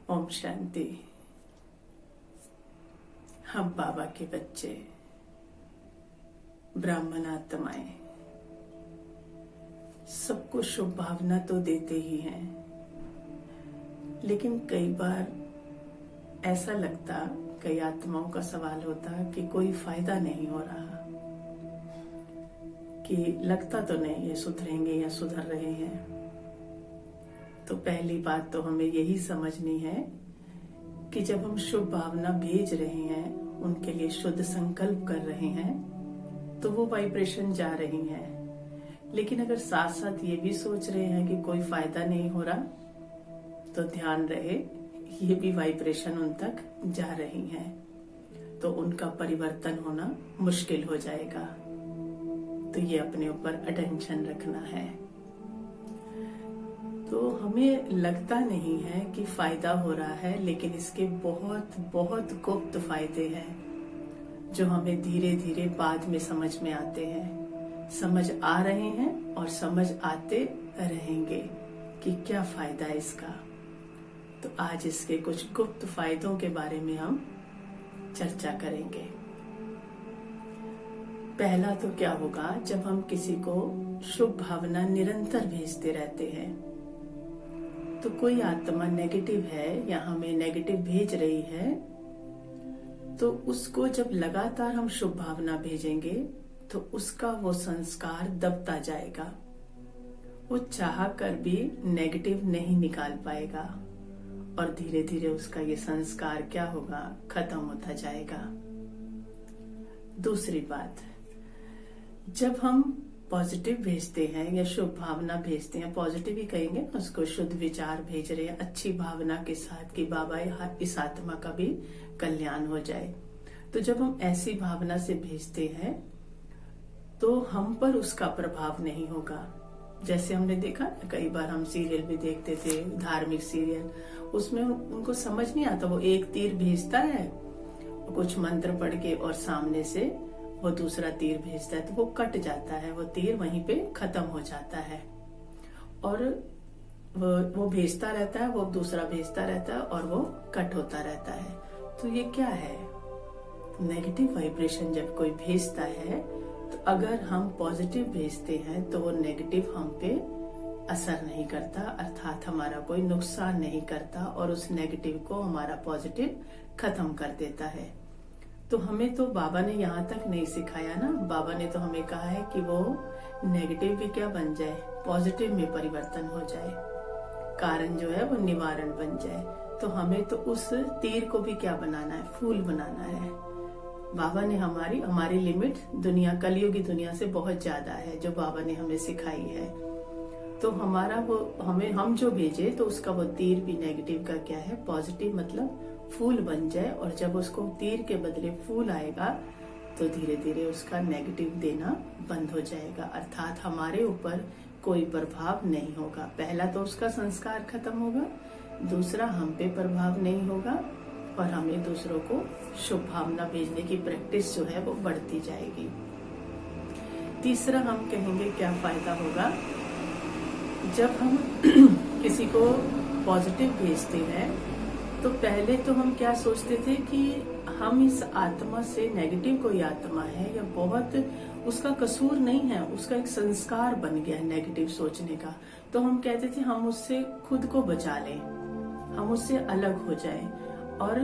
ओम शांति। हम बाबा के बच्चे, ब्राह्मण आत्माएं, सबको शुभ भावना तो देते ही हैं, लेकिन कई बार ऐसा लगता, कई आत्माओं का सवाल होता कि कोई फायदा नहीं हो रहा, कि लगता तो नहीं ये सुधरेंगे या सुधर रहे हैं। तो पहली बात तो हमें यही समझनी है कि जब हम शुभ भावना भेज रहे हैं, उनके लिए शुद्ध संकल्प कर रहे हैं, तो वो वाइब्रेशन जा रही है। लेकिन अगर साथ साथ ये भी सोच रहे हैं कि कोई फायदा नहीं हो रहा, तो ध्यान रहे ये भी वाइब्रेशन उन तक जा रही है, तो उनका परिवर्तन होना मुश्किल हो जाएगा। तो ये अपने ऊपर अटेंशन रखना है। तो हमें लगता नहीं है कि फायदा हो रहा है, लेकिन इसके बहुत बहुत गुप्त फायदे हैं जो हमें धीरे धीरे बाद में समझ में आते हैं, समझ आ रहे हैं और समझ आते रहेंगे कि क्या फायदा है इसका। तो आज इसके कुछ गुप्त फायदों के बारे में हम चर्चा करेंगे। पहला तो क्या होगा, जब हम किसी को शुभ भावना निरंतर भेजते रहते हैं, तो कोई आत्मा नेगेटिव है या हमें नेगेटिव भेज रही है, तो उसको जब लगातार हम शुभ भावना भेजेंगे तो उसका वो संस्कार दबता जाएगा। वो चाह कर भी नेगेटिव नहीं निकाल पाएगा और धीरे धीरे उसका ये संस्कार क्या होगा, खत्म होता जाएगा। दूसरी बात, जब हम पॉजिटिव भेजते हैं या शुभ भावना भेजते हैं, पॉजिटिव ही कहेंगे, उसको शुद्ध विचार भेज रहे हैं अच्छी भावना के साथ कि बाबा इस आत्मा का भी कल्याण हो जाए, तो जब हम ऐसी भावना से भेजते हैं तो हम पर उसका प्रभाव नहीं होगा। जैसे हमने देखा ना, कई बार हम सीरियल भी देखते थे, धार्मिक सीरियल, उसमें उनको समझ नहीं आता, वो एक तीर भेजता है कुछ मंत्र पढ़ के और सामने से वो दूसरा तीर भेजता है, तो वो कट जाता है, वो तीर वहीं पे खत्म हो जाता है और वो भेजता रहता है, वो दूसरा भेजता रहता है और वो कट होता रहता है। तो ये क्या है? नेगेटिव वाइब्रेशन जब कोई भेजता है, तो अगर हम पॉजिटिव भेजते हैं तो वो नेगेटिव हम पे असर नहीं करता, अर्थात हमारा कोई नुकसान नहीं करता और उस नेगेटिव को हमारा पॉजिटिव खत्म कर देता है। तो हमें तो बाबा ने यहाँ तक नहीं सिखाया ना, बाबा ने तो हमें कहा है कि वो नेगेटिव भी क्या बन जाए, पॉजिटिव में परिवर्तन हो जाए, कारण जो है वो निवारण बन जाए। तो हमें तो उस तीर को भी क्या बनाना है, फूल बनाना है। बाबा ने हमारी लिमिट दुनिया, कलयुगी दुनिया से बहुत ज्यादा है जो बाबा ने हमें सिखाई है। तो हमारा वो हम जो भेजे तो उसका वो तीर भी नेगेटिव का क्या है, पॉजिटिव मतलब फूल बन जाए, और जब उसको तीर के बदले फूल आएगा तो धीरे धीरे उसका नेगेटिव देना बंद हो जाएगा, अर्थात हमारे ऊपर कोई प्रभाव नहीं होगा। पहला तो उसका संस्कार खत्म होगा, दूसरा हम पे प्रभाव नहीं होगा और हमें दूसरों को शुभ भावना भेजने की प्रैक्टिस जो है वो बढ़ती जाएगी। तीसरा हम कहेंगे क्या फायदा होगा, जब हम किसी को पॉजिटिव भेजते हैं तो पहले तो हम क्या सोचते थे कि हम इस आत्मा से, नेगेटिव कोई आत्मा है या बहुत उसका कसूर नहीं है, उसका एक संस्कार बन गया है नेगेटिव सोचने का, तो हम कहते थे हम उससे खुद को बचा लें, हम उससे अलग हो जाएं और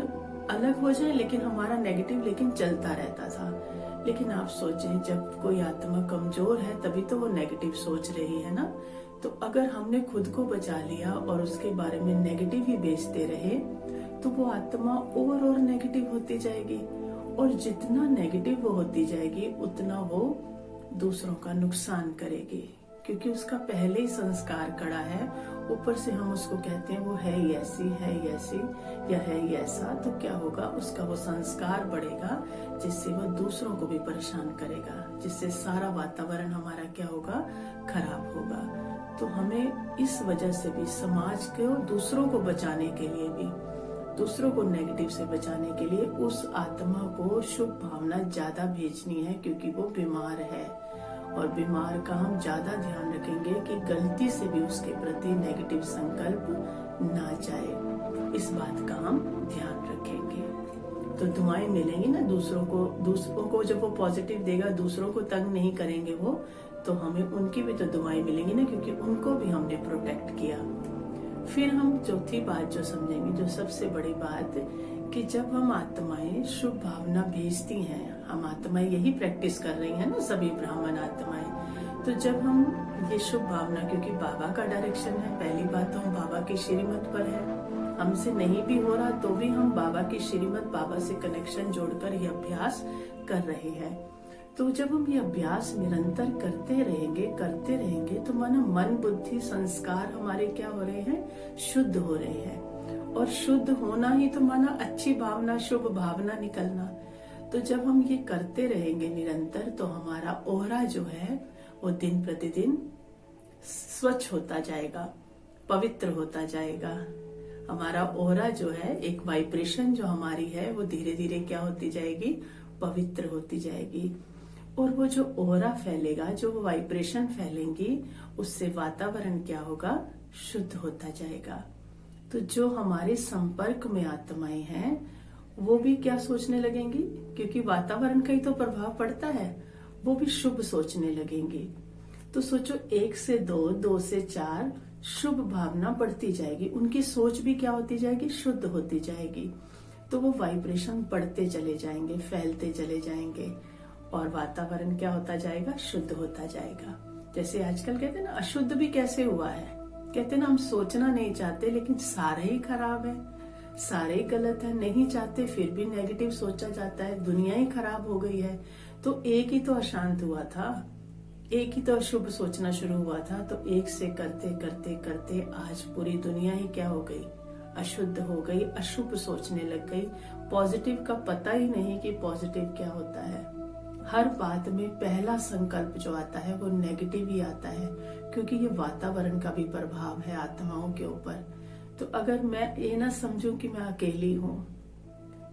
अलग हो जाएं, लेकिन हमारा नेगेटिव लेकिन चलता रहता था। लेकिन आप सोचें, जब कोई आत्मा कमजोर है तभी तो वो नेगेटिव सोच रही है ना, तो अगर हमने खुद को बचा लिया और उसके बारे में नेगेटिव ही बेचते रहे तो वो आत्मा और नेगेटिव होती जाएगी, और जितना नेगेटिव वो होती जाएगी उतना वो दूसरों का नुकसान करेगी, क्योंकि उसका पहले ही संस्कार कड़ा है। ऊपर से हम उसको कहते हैं वो है ही ऐसी, है ही ऐसी या है ही ऐसा, तो क्या होगा, उसका वो संस्कार बढ़ेगा जिससे वो दूसरों को भी परेशान करेगा, जिससे सारा वातावरण हमारा क्या होगा, खराब होगा। तो हमें इस वजह से भी, समाज को, दूसरों को बचाने के लिए भी, दूसरों को नेगेटिव से बचाने के लिए उस आत्मा को शुभ भावना ज्यादा भेजनी है, क्योंकि वो बीमार है और बीमार का हम ज्यादा ध्यान रखेंगे कि गलती से भी उसके प्रति नेगेटिव संकल्प ना जाए, इस बात का हम ध्यान रखेंगे। तो दुआएं मिलेंगी ना दूसरों को जब वो पॉजिटिव देगा, दूसरों को तंग नहीं करेंगे वो, तो हमें उनकी भी तो दुआएं मिलेंगी ना, क्योंकि उनको भी हमने प्रोटेक्ट किया। फिर हम चौथी बात जो समझेंगे, जो सबसे बड़ी बात, कि जब हम आत्माएं शुभ भावना भेजती हैं, हम आत्माएं यही प्रैक्टिस कर रही हैं ना, सभी ब्राह्मण आत्माएं, तो जब हम ये शुभ भावना, क्योंकि बाबा का डायरेक्शन है, पहली बात तो हम बाबा की श्रीमत पर है, हमसे नहीं भी हो रहा तो भी हम बाबा की श्रीमत, बाबा से कनेक्शन जोड़कर ये अभ्यास कर रहे हैं। तो जब हम ये अभ्यास निरंतर करते रहेंगे तो माना मन बुद्धि संस्कार हमारे क्या हो रहे हैं, शुद्ध हो रहे हैं। और शुद्ध होना ही तो माना अच्छी भावना, शुभ भावना निकलना। तो जब हम ये करते रहेंगे निरंतर, तो हमारा ओहरा जो है वो दिन प्रतिदिन स्वच्छ होता जाएगा, पवित्र होता जाएगा। हमारा ओहरा जो है, एक वाइब्रेशन जो हमारी है, वो धीरे धीरे क्या होती जाएगी, पवित्र होती जाएगी। और वो जो ओहरा फैलेगा, जो वो वाइब्रेशन फैलेंगी, उससे वातावरण क्या होगा, शुद्ध होता जाएगा। तो जो हमारे संपर्क में आत्माएं हैं वो भी क्या सोचने लगेंगी, क्योंकि वातावरण का ही तो प्रभाव पड़ता है, वो भी शुभ सोचने लगेंगी। तो सोचो 1 से 2, 2 से 4 शुभ भावना बढ़ती जाएगी, उनकी सोच भी क्या होती जाएगी, शुद्ध होती जाएगी। तो वो वाइब्रेशन बढ़ते चले जाएंगे, फैलते चले जाएंगे, और वातावरण क्या होता जाएगा, शुद्ध होता जाएगा। जैसे आजकल कहते हैं ना, अशुद्ध भी कैसे हुआ है, कहते हैं ना, हम सोचना नहीं चाहते लेकिन सारे ही खराब है, सारे ही गलत है, नहीं चाहते फिर भी नेगेटिव सोचा जाता है, दुनिया ही खराब हो गई है। तो एक ही तो अशांत हुआ था, एक ही तो अशुभ सोचना शुरू हुआ था, तो एक से करते करते करते आज पूरी दुनिया ही क्या हो गई, अशुद्ध हो गई, अशुभ सोचने लग गई। पॉजिटिव का पता ही नहीं कि पॉजिटिव क्या होता है। हर बात में पहला संकल्प जो आता है वो नेगेटिव ही आता है, क्योंकि ये वातावरण का भी प्रभाव है आत्माओं के ऊपर। तो अगर मैं ये ना समझूं कि मैं अकेली हूँ,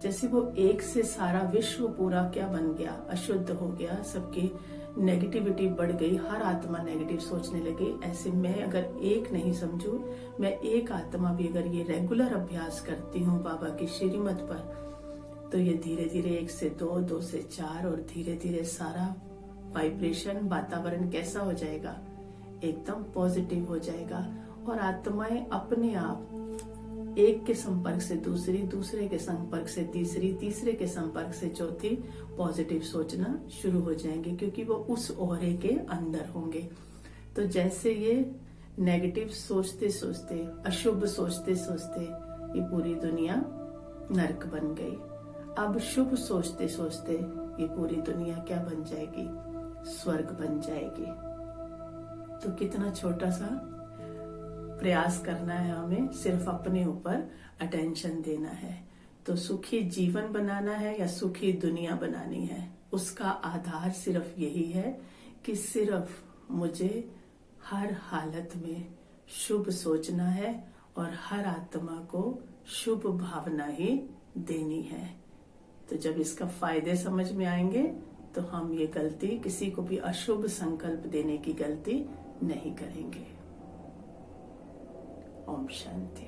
जैसे वो एक से सारा विश्व पूरा क्या बन गया, अशुद्ध हो गया, सबकी नेगेटिविटी बढ़ गई, हर आत्मा नेगेटिव सोचने लगी, ऐसे मैं अगर एक नहीं समझू, मैं एक आत्मा भी अगर ये रेगुलर अभ्यास करती हूँ बाबा की श्रीमत पर, तो ये धीरे धीरे 1 से 2, 2 से 4 और धीरे धीरे सारा वाइब्रेशन, वातावरण कैसा हो जाएगा, एकदम पॉजिटिव हो जाएगा। और आत्माएं अपने आप एक के संपर्क से दूसरी, दूसरे के संपर्क से तीसरी, तीसरे के संपर्क से चौथी पॉजिटिव सोचना शुरू हो जाएंगे, क्योंकि वो उस ओहरे के अंदर होंगे। तो जैसे ये नेगेटिव सोचते सोचते, अशुभ सोचते सोचते ये पूरी दुनिया नरक बन गई, अब शुभ सोचते सोचते ये पूरी दुनिया क्या बन जाएगी, स्वर्ग बन जाएगी। तो कितना छोटा सा प्रयास करना है हमें, सिर्फ अपने ऊपर अटेंशन देना है। तो सुखी जीवन बनाना है या सुखी दुनिया बनानी है, उसका आधार सिर्फ यही है कि सिर्फ मुझे हर हालत में शुभ सोचना है और हर आत्मा को शुभ भावना ही देनी है। तो जब इसका फायदे समझ में आएंगे तो हम ये गलती, किसी को भी अशुभ संकल्प देने की गलती नहीं करेंगे। ओम शांति।